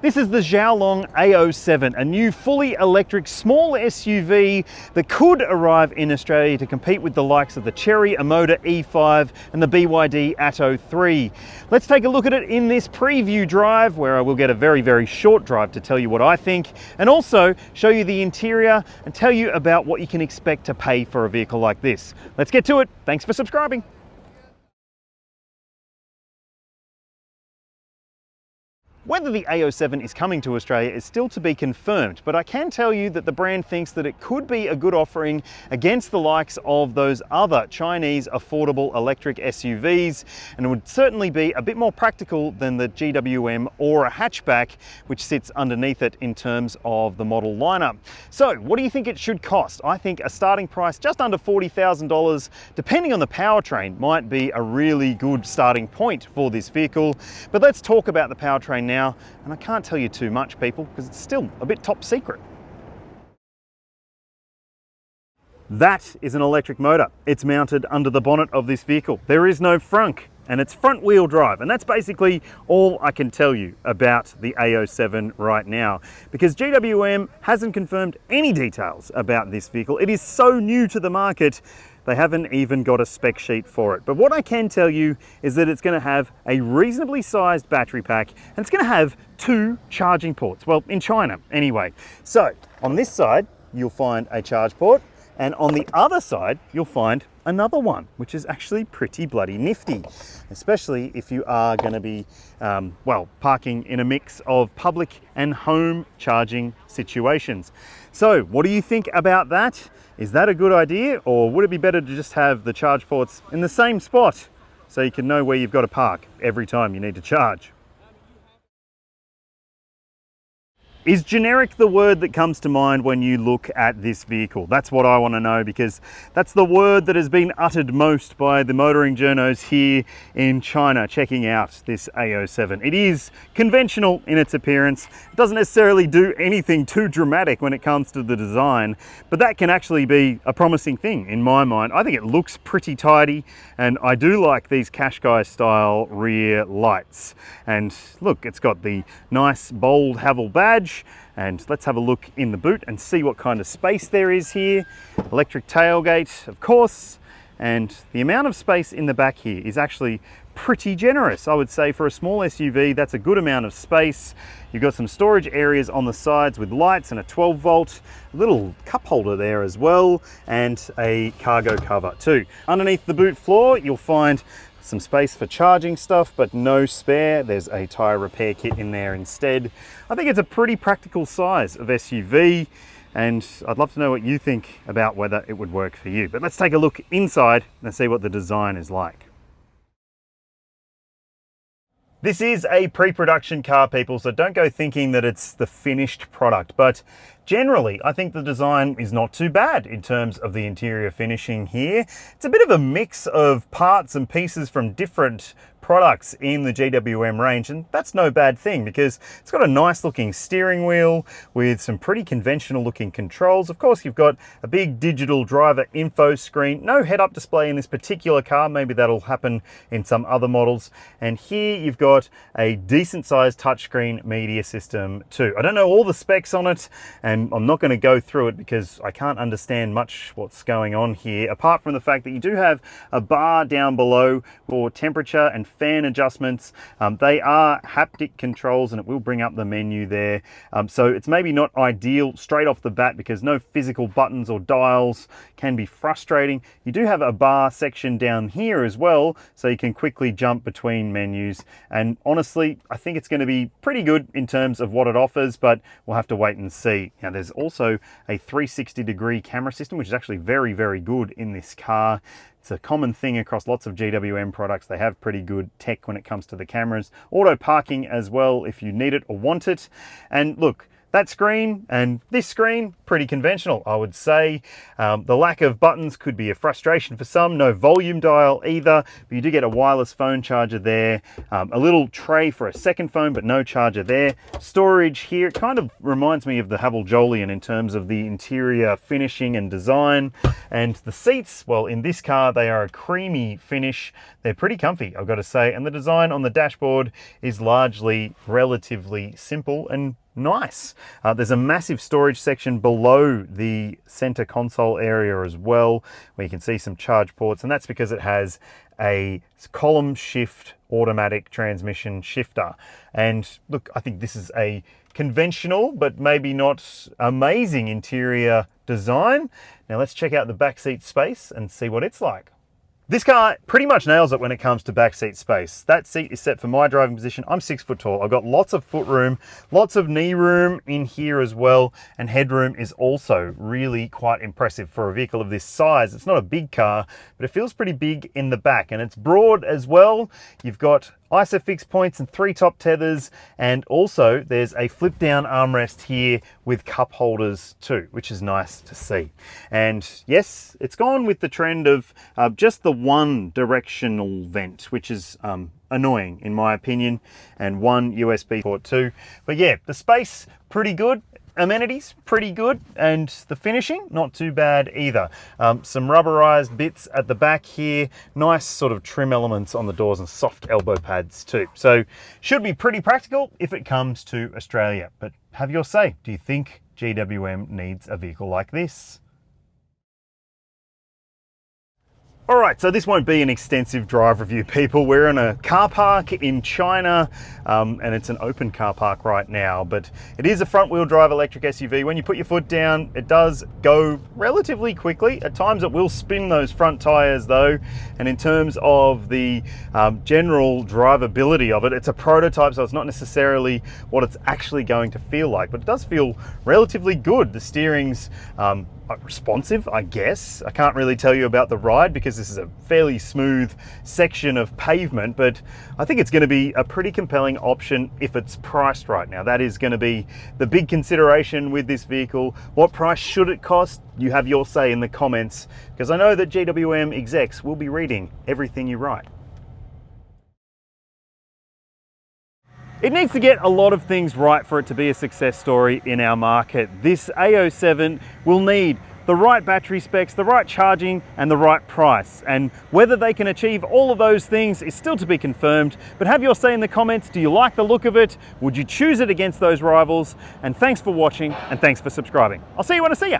This is the Xiaolong A07, a new fully electric small SUV that could arrive in Australia to compete with the likes of the Chery Omoda E5 and the BYD Atto 3. Let's take a look at it in this preview drive, where I will get a very short drive to tell you what I think, and also show you the interior and tell you about what you can expect to pay for a vehicle like this. Let's get to it. Thanks for subscribing. Whether the A07 is coming to Australia is still to be confirmed, but I can tell you that the brand thinks that it could be a good offering against the likes of those other Chinese affordable electric SUVs, and it would certainly be a bit more practical than the GWM or a hatchback, which sits underneath it in terms of the model lineup. So what do you think it should cost? I think a starting price just under $40,000, depending on the powertrain, might be a really good starting point for this vehicle. But let's talk about the powertrain now. And I can't tell you too much, people, because it's still a bit top secret. That is an electric motor. It's mounted under the bonnet of this vehicle. There is no frunk, and it's front wheel drive. And that's basically all I can tell you about the A07 right now, because GWM hasn't confirmed any details about this vehicle. It is so new to the market, they haven't even got a spec sheet for it. But what I can tell you is that it's going to have a reasonably sized battery pack, and it's going to have 2 charging ports. Well, in China anyway. So on this side, you'll find a charge port, and on the other side, you'll find another one, which is actually pretty bloody nifty, especially if you are going to be, well, parking in a mix of public and home charging situations. So what do you think about that? Is that a good idea, or would it be better to just have the charge ports in the same spot so you can know where you've got to park every time you need to charge? Is generic the word that comes to mind when you look at this vehicle? That's what I want to know, because that's the word that has been uttered most by the motoring journos here in China checking out this A07. It is conventional in its appearance. It doesn't necessarily do anything too dramatic when it comes to the design, but that can actually be a promising thing in my mind. I think it looks pretty tidy, and I do like these Qashqai style rear lights. And look, it's got the nice bold Haval badge. And let's have a look in the boot and see what kind of space there is here. Electric tailgate, of course, and the amount of space in the back here is actually pretty generous. I would say for a small SUV, that's a good amount of space. You've got some storage areas on the sides with lights and a 12 volt, a little cup holder there as well, and a cargo cover too. Underneath the boot floor, you'll find some space for charging stuff, but no spare. There's a tire repair kit in there instead. I think it's a pretty practical size of SUV, and I'd love to know what you think about whether it would work for you. But let's take a look inside and see what the design is like. This is a pre-production car, people, so don't go thinking that it's the finished product. But generally, I think the design is not too bad in terms of the interior finishing here. It's a bit of a mix of parts and pieces from different products in the GWM range, and that's no bad thing, because it's got a nice looking steering wheel with some pretty conventional looking controls. Of course, you've got a big digital driver info screen. No head-up display in this particular car. Maybe that'll happen in some other models. And here you've got a decent sized touchscreen media system too. I don't know all the specs on it, and I'm not going to go through it because I can't understand much what's going on here, apart from the fact that you do have a bar down below for temperature and fan adjustments. They are haptic controls, and it will bring up the menu there. So it's maybe not ideal straight off the bat, because no physical buttons or dials can be frustrating. You do have a bar section down here as well, so you can quickly jump between menus. And honestly, I think it's going to be pretty good in terms of what it offers, but we'll have to wait and see. Now, there's also a 360-degree camera system, which is actually very good in this car. It's a common thing across lots of GWM products. They have pretty good tech when it comes to the cameras. Auto parking as well if you need it or want it. And look, That screen and this screen, pretty conventional, I would say. The lack of buttons could be a frustration for some. No volume dial either, but you do get a wireless phone charger there. A little tray for a second phone, but no charger there. Storage here, it kind of reminds me of the Haval Jolion in terms of the interior finishing and design. And the seats, well, in this car, they are a creamy finish. They're pretty comfy, I've got to say. And the design on the dashboard is largely relatively simple and nice. There's a massive storage section below the center console area as well, where you can see some charge ports, and that's because it has a column shift automatic transmission shifter. And look, I think this is a conventional but maybe not amazing interior design. Now let's check out the backseat space and see what it's like. This car pretty much nails it when it comes to backseat space. That seat is set for my driving position. I'm 6 foot tall. I've got lots of foot room, lots of knee room in here as well, and headroom is also really quite impressive for a vehicle of this size. It's not a big car, but it feels pretty big in the back, and it's broad as well. You've got ISOFIX points and 3 top tethers, and also there's a flip down armrest here with cup holders too, which is nice to see. And yes, it's gone with the trend of just the one directional vent, which is annoying in my opinion, and one USB port too. But yeah, the space pretty good. Amenities pretty good, and the finishing not too bad either. Some rubberized bits at the back here, nice sort of trim elements on the doors, and soft elbow pads too. So should be pretty practical if it comes to Australia. But have your say. Do you think GWM needs a vehicle like this? All right, so this won't be an extensive drive review, people. We're in a car park in China, and it's an open car park right now, but it is a front-wheel drive electric SUV. When you put your foot down, it does go relatively quickly. At times it will spin those front tires though, and in terms of the general drivability of it, it's a prototype, so it's not necessarily what it's actually going to feel like, but it does feel relatively good. The steering's responsive, I guess. I can't really tell you about the ride because this is a fairly smooth section of pavement, but I think it's going to be a pretty compelling option if it's priced right. Now that is going to be the big consideration with this vehicle. What price should it cost? You have your say in the comments, because I know that GWM execs will be reading everything you write. It needs to get a lot of things right for it to be a success story in our market. This A07 will need the right battery specs, the right charging, and the right price. And whether they can achieve all of those things is still to be confirmed, but have your say in the comments. Do you like the look of it? Would you choose it against those rivals? And thanks for watching, and thanks for subscribing. I'll see you when I see you.